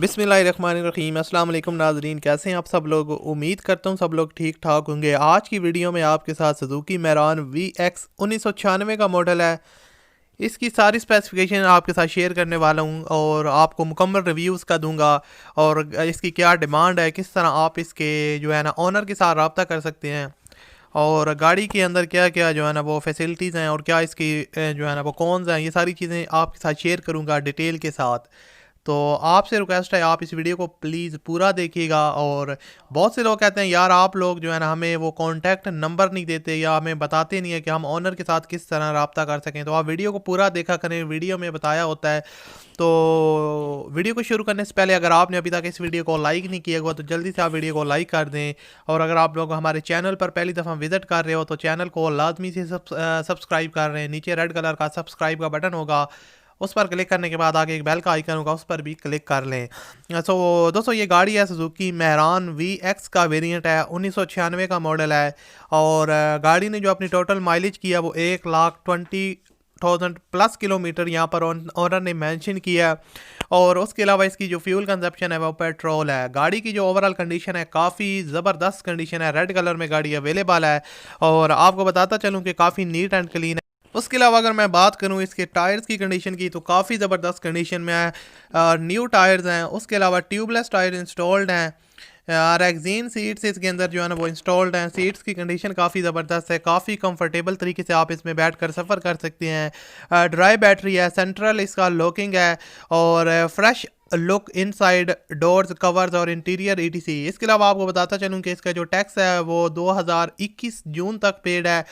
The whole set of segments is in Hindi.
बिस्मिल्लाहिर्रहमानिर्रहीम। अस्सलाम वालेकुम नाज़रीन, कैसे हैं आप सब लोग। उम्मीद करता हूँ सब लोग ठीक ठाक होंगे। आज की वीडियो में आपके साथ सुजुकी मैरान VX 1996 का मॉडल है। इसकी सारी स्पेसिफिकेशन आपके साथ शेयर करने वाला हूँ और आपको मुकम्मल रिव्यूज़ का दूंगा और इसकी क्या डिमांड है, किस तरह आप इसके जो है ना ऑनर के साथ रब्ता कर सकते हैं और गाड़ी के अंदर क्या क्या जो है ना वो फैसिलिटीज़ हैं और क्या इसकी जो है ना वो कौन हैं, ये सारी चीज़ें आपके साथ शेयर करूँगा डिटेल के साथ। तो आपसे रिक्वेस्ट है आप इस वीडियो को प्लीज़ पूरा देखिएगा। और बहुत से लोग कहते हैं यार आप लोग जो है ना हमें वो कॉन्टैक्ट नंबर नहीं देते या हमें बताते नहीं है कि हम ऑनर के साथ किस तरह रब्ता कर सकें। तो आप वीडियो को पूरा देखा करें, वीडियो में बताया होता है। तो वीडियो को शुरू करने से पहले अगर आपने अभी तक इस वीडियो को लाइक नहीं किया हुआ तो जल्दी से आप वीडियो को लाइक कर दें। और अगर आप लोग हमारे चैनल पर पहली दफ़ा विजिट कर रहे हो तो चैनल को लाजमी से सब्सक्राइब कर रहे हैं। नीचे रेड कलर का सब्सक्राइब का बटन होगा, उस पर क्लिक करने के बाद आगे एक बेल का आइकन होगा, उस पर भी क्लिक कर लें। सो दोस्तों ये गाड़ी है सुजुकी मैरान VX का वेरिएंट है, 1996 का मॉडल है। और गाड़ी ने जो अपनी टोटल माइलेज किया वो 1,20,000 प्लस किलोमीटर यहाँ पर ओनर ने मेंशन किया है। और उसके अलावा इसकी जो फ्यूल कंजप्शन है वो पेट्रोल है। गाड़ी की जो ओवरऑल कंडीशन है काफ़ी ज़बरदस्त कंडीशन है, रेड कलर में गाड़ी अवेलेबल है और आपको बताता चलूँ कि काफ़ी नीट एंड क्लीन है। उसके अलावा अगर मैं बात करूं इसके टायर्स की कंडीशन की तो काफ़ी ज़बरदस्त कंडीशन में है। न्यू टायर्स हैं, उसके अलावा ट्यूबलेस टायर इंस्टॉल्ड हैं। रेक्जीन सीट्स इसके अंदर जो है ना वो इंस्टॉल्ड हैं। सीट्स की कंडीशन काफ़ी ज़बरदस्त है, काफ़ी कंफर्टेबल तरीके से आप इसमें बैठकर सफ़र कर सकते हैं। ड्राई बैटरी है, सेंट्रल इसका लॉकिंग है और fresh look inside doors covers और इंटीरियर ETC। इसके अलावा आपको बताता चलूँ कि इसका जो टैक्स है वो 2021 जून तक पेड है।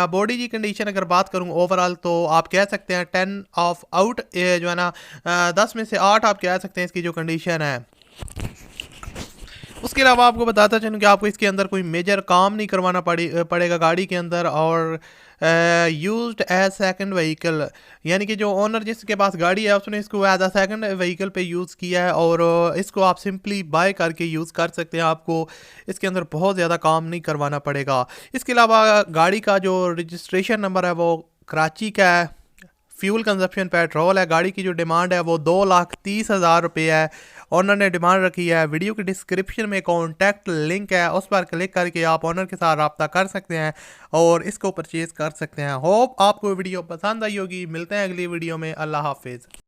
बॉडी की कंडीशन अगर बात करूँ ओवरऑल तो आप कह सकते हैं 10 ऑफ आउट जो है ना 10 में से 8 आप कह सकते हैं इसकी जो कंडीशन है। उसके अलावा आपको बताता चलूँ कि आपको इसके अंदर कोई मेजर काम नहीं करवाना पड़ेगा गाड़ी के अंदर। और यूज्ड एज सेकंड व्हीकल, यानी कि जो ओनर जिसके पास गाड़ी है उसने इसको एज अ सेकंड व्हीकल पे यूज़ किया है और इसको आप सिंपली बाय करके यूज़ कर सकते हैं। आपको इसके अंदर बहुत ज़्यादा काम नहीं करवाना पड़ेगा। इसके अलावा गाड़ी का जो रजिस्ट्रेशन नंबर है वो कराची का है। फ्यूल कंजप्शन पेट्रोल है। गाड़ी की जो डिमांड है वो 2,30,000 रुपये है। ऑनर ने डिमांड रखी है। वीडियो के डिस्क्रिप्शन में कॉन्टैक्ट लिंक है, उस पर क्लिक करके आप ऑनर के साथ रब्ता कर सकते हैं और इसको परचेज़ कर सकते हैं। होप आपको वीडियो पसंद आई होगी। मिलते हैं अगली वीडियो में। अल्लाह हाफिज़।